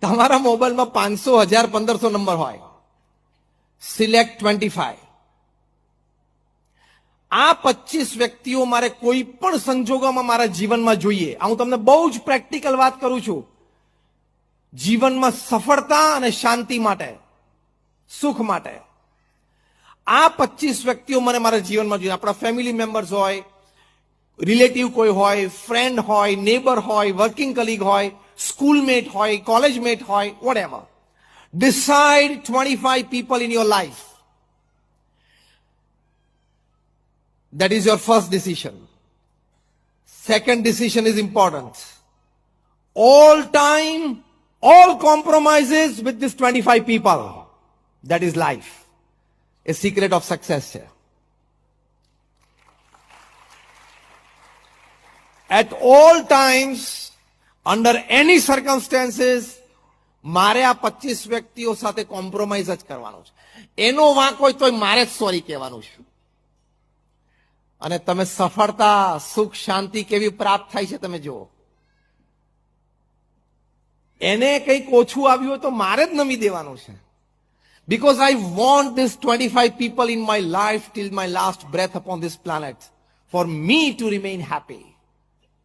તમારા મોબાઈલમાં 500, 1000, 1500 નંબર હોય. સિલેક્ટ 25. આ 25 વ્યક્તિઓ મારે કોઈ પણ સંજોગોમાં મારા જીવનમાં જોઈએ. હું તમને બહુ જ પ્રેક્ટિકલ વાત કરું છું. જીવનમાં સફળતા અને શાંતિ માટે, સુખ માટે આ 25 વ્યક્તિઓ મને મારા જીવનમાં જોઈએ. આપણા ફેમિલી મેમ્બર્સ હોય, રિલેટિવ કોઈ હોય, ફ્રેન્ડ હોય, નેબર હોય, વર્કિંગ કલીગ હોય, સ્કૂલમેટ હોય, કોલેજમેટ હોય, whatever. Decide 25 people in your life. That is your first decision. Second decision is important. All time, all compromises with these 25 people. That is life. A secret of success here. At all times, under any circumstances, મારે આ 25 વ્યક્તિઓ સાથે compromise જ કરવાનું છે. એનો વાંક હોય તો મારે જ સોરી કહેવાનું છે. અને તમે સફળતા, સુખ, શાંતિ કેવી પ્રાપ્ત થાય છે તમે જુઓ. એને કંઈક ઓછું આવ્યું હોય તો મારે જ નમી દેવાનું છે. Because I want these 25 people in my life till my last breath upon this planet for me to remain happy.